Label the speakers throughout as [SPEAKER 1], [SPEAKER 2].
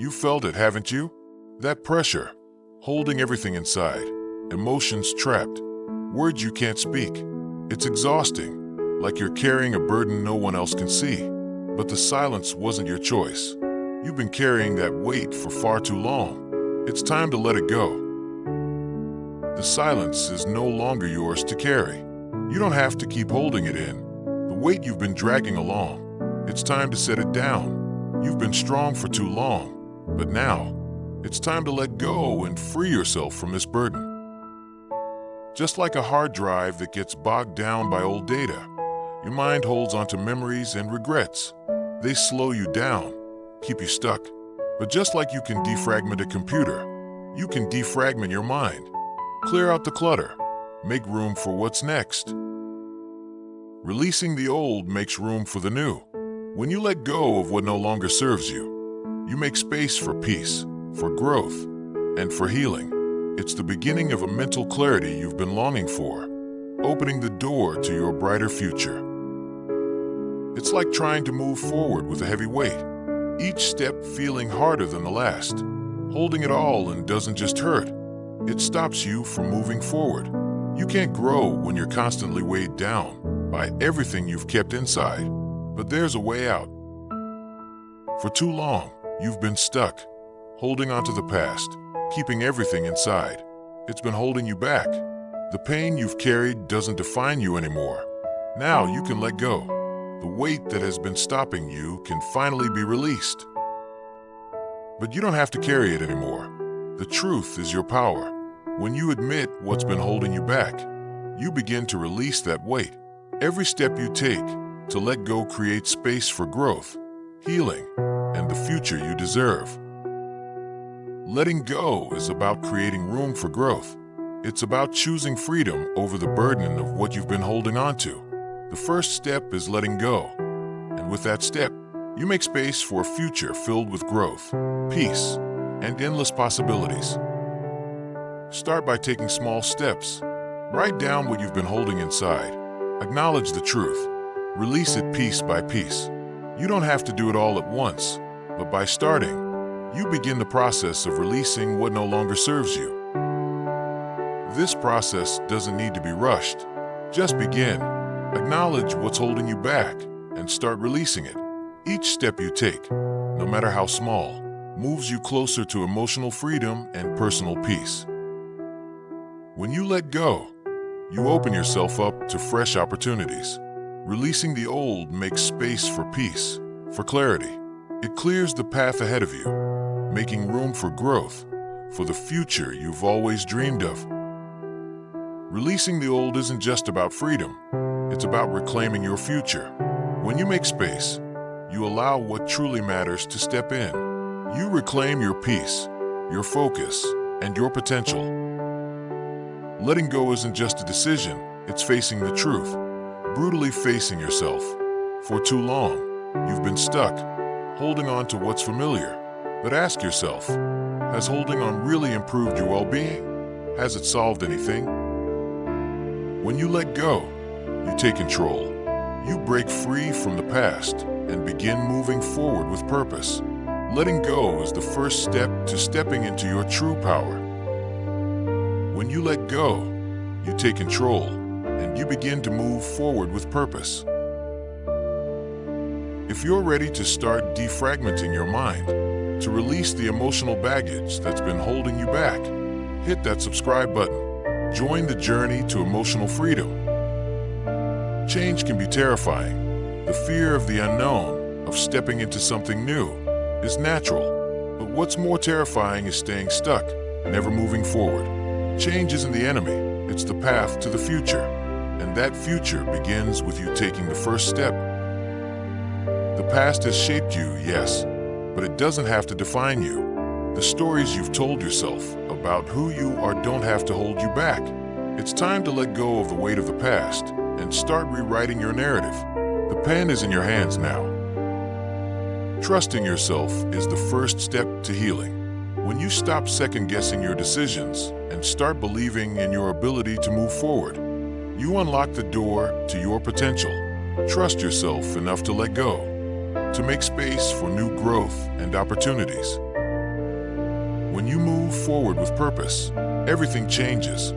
[SPEAKER 1] You felt it, haven't you? That pressure, holding everything inside, emotions trapped, words you can't speak. It's exhausting, like you're carrying a burden no one else can see. But the silence wasn't your choice. You've been carrying that weight for far too long. It's time to let it go. The silence is no longer yours to carry. You don't have to keep holding it in. The weight you've been dragging along, it's time to set it down. You've been strong for too long, but now, it's time to let go and free yourself from this burden. Just like a hard drive that gets bogged down by old data, your mind holds onto memories and regrets. They slow you down, keep you stuck. But just like you can defragment a computer, you can defragment your mind. Clear out the clutter, make room for what's next. Releasing the old makes room for the new. When you let go of what no longer serves you, you make space for peace, for growth, and for healing. It's the beginning of a mental clarity you've been longing for, opening the door to your brighter future. It's like trying to move forward with a heavy weight, each step feeling harder than the last. Holding it all in doesn't just hurt, it stops you from moving forward. You can't grow when you're constantly weighed down by everything you've kept inside, but there's a way out. For too long, you've been stuck, holding on to the past, keeping everything inside. It's been holding you back. The pain you've carried doesn't define you anymore. Now you can let go. The weight that has been stopping you can finally be released. But you don't have to carry it anymore. The truth is your power. When you admit what's been holding you back, you begin to release that weight. Every step you take to let go creates space for growth, healing, and the future you deserve. Letting go is about creating room for growth. It's about choosing freedom over the burden of what you've been holding on to. The first step is letting go. And with that step, you make space for a future filled with growth, peace, and endless possibilities. Start by taking small steps. Write down what you've been holding inside. Acknowledge the truth. Release it piece by piece. You don't have to do it all at once, but by starting, you begin the process of releasing what no longer serves you. This process doesn't need to be rushed. Just begin. Acknowledge what's holding you back and start releasing it. Each step you take, no matter how small, moves you closer to emotional freedom and personal peace. When you let go, you open yourself up to fresh opportunities. Releasing the old makes space for peace, for clarity. It clears the path ahead of you, making room for growth, for the future you've always dreamed of. Releasing the old isn't just about freedom, it's about reclaiming your future. When you make space, you allow what truly matters to step in. You reclaim your peace, your focus, and your potential. Letting go isn't just a decision, it's facing the truth, brutally facing yourself. For too long, you've been stuck, holding on to what's familiar. But ask yourself, has holding on really improved your well-being? Has it solved anything? When you let go, you take control. You break free from the past and begin moving forward with purpose. Letting go is the first step to stepping into your true power. When you let go, you take control and you begin to move forward with purpose. If you're ready to start defragmenting your mind, to release the emotional baggage that's been holding you back, hit that subscribe button. Join the journey to emotional freedom. Change can be terrifying. The fear of the unknown, of stepping into something new, is natural. But what's more terrifying is staying stuck, never moving forward. Change isn't the enemy, it's the path to the future. And that future begins with you taking the first step. The past has shaped you, yes, but it doesn't have to define you. The stories you've told yourself about who you are don't have to hold you back. It's time to let go of the weight of the past and start rewriting your narrative. The pen is in your hands now. Trusting yourself is the first step to healing. When you stop second-guessing your decisions and start believing in your ability to move forward, you unlock the door to your potential. Trust yourself enough to let go, to make space for new growth and opportunities. When you move forward with purpose, everything changes.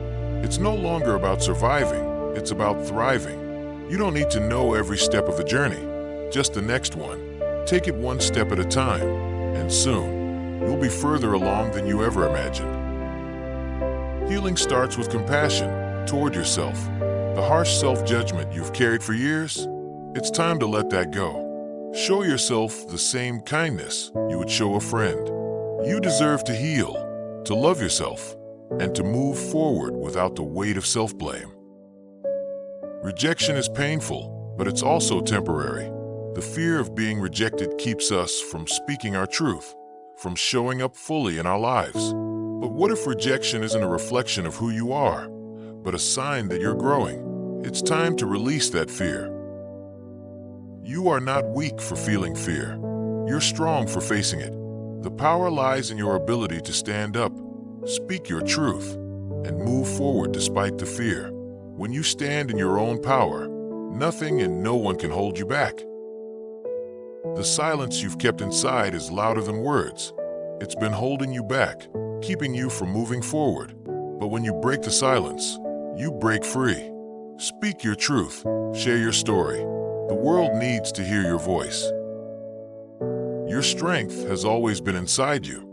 [SPEAKER 1] It's no longer about surviving, it's about thriving. You don't need to know every step of the journey, just the next one. Take it one step at a time, and soon, you'll be further along than you ever imagined. Healing starts with compassion toward yourself. The harsh self-judgment you've carried for years, it's time to let that go. Show yourself the same kindness you would show a friend. You deserve to heal, to love yourself, and to move forward without the weight of self-blame. Rejection is painful, but it's also temporary. The fear of being rejected keeps us from speaking our truth, from showing up fully in our lives. But what if rejection isn't a reflection of who you are, but a sign that you're growing? It's time to release that fear. You are not weak for feeling fear. You're strong for facing it. The power lies in your ability to stand up, speak your truth, and move forward despite the fear. When you stand in your own power, nothing and no one can hold you back. The silence you've kept inside is louder than words. It's been holding you back, keeping you from moving forward. But when you break the silence, you break free. Speak your truth, share your story. The world needs to hear your voice. Your strength has always been inside you.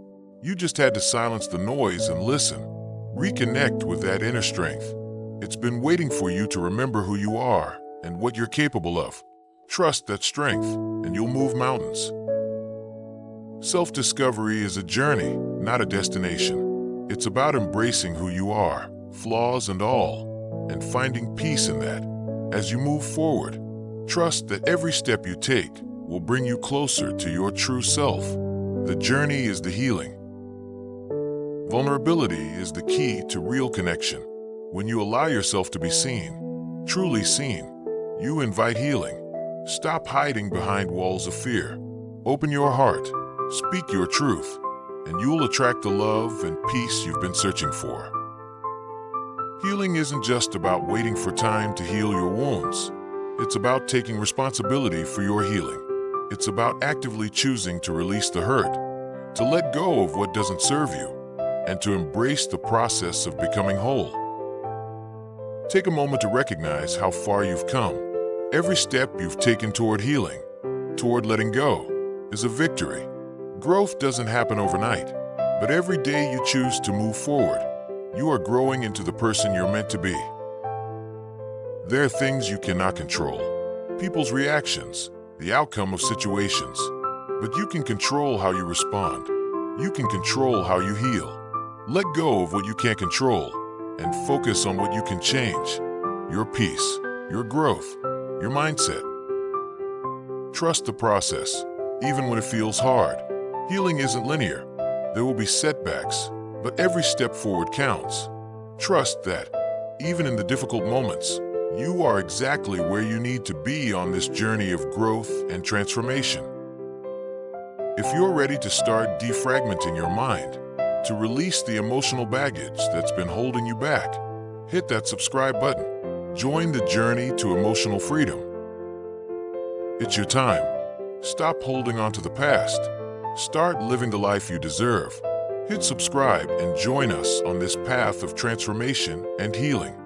[SPEAKER 1] You just had to silence the noise and listen. Reconnect with that inner strength. It's been waiting for you to remember who you are and what you're capable of. Trust that strength, and you'll move mountains. Self-discovery is a journey, not a destination. It's about embracing who you are, flaws and all, and finding peace in that. As you move forward, trust that every step you take will bring you closer to your true self. The journey is the healing. Vulnerability is the key to real connection. When you allow yourself to be seen, truly seen, you invite healing. Stop hiding behind walls of fear. Open your heart, speak your truth, and you'll attract the love and peace you've been searching for. Healing isn't just about waiting for time to heal your wounds. It's about taking responsibility for your healing. It's about actively choosing to release the hurt, to let go of what doesn't serve you, and to embrace the process of becoming whole. Take a moment to recognize how far you've come. Every step you've taken toward healing, toward letting go, is a victory. Growth doesn't happen overnight, but every day you choose to move forward, you are growing into the person you're meant to be. There are things you cannot control, people's reactions, the outcome of situations, but you can control how you respond. You can control how you heal. Let go of what you can't control and focus on what you can change. Your peace, your growth, your mindset. Trust the process, even when it feels hard. Healing isn't linear. There will be setbacks, but every step forward counts. Trust that, even in the difficult moments, you are exactly where you need to be on this journey of growth and transformation. If you're ready to start defragmenting your mind, to release the emotional baggage that's been holding you back, hit that subscribe button. Join the journey to emotional freedom. It's your time. Stop holding on to the past. Start living the life you deserve. Hit subscribe and join us on this path of transformation and healing.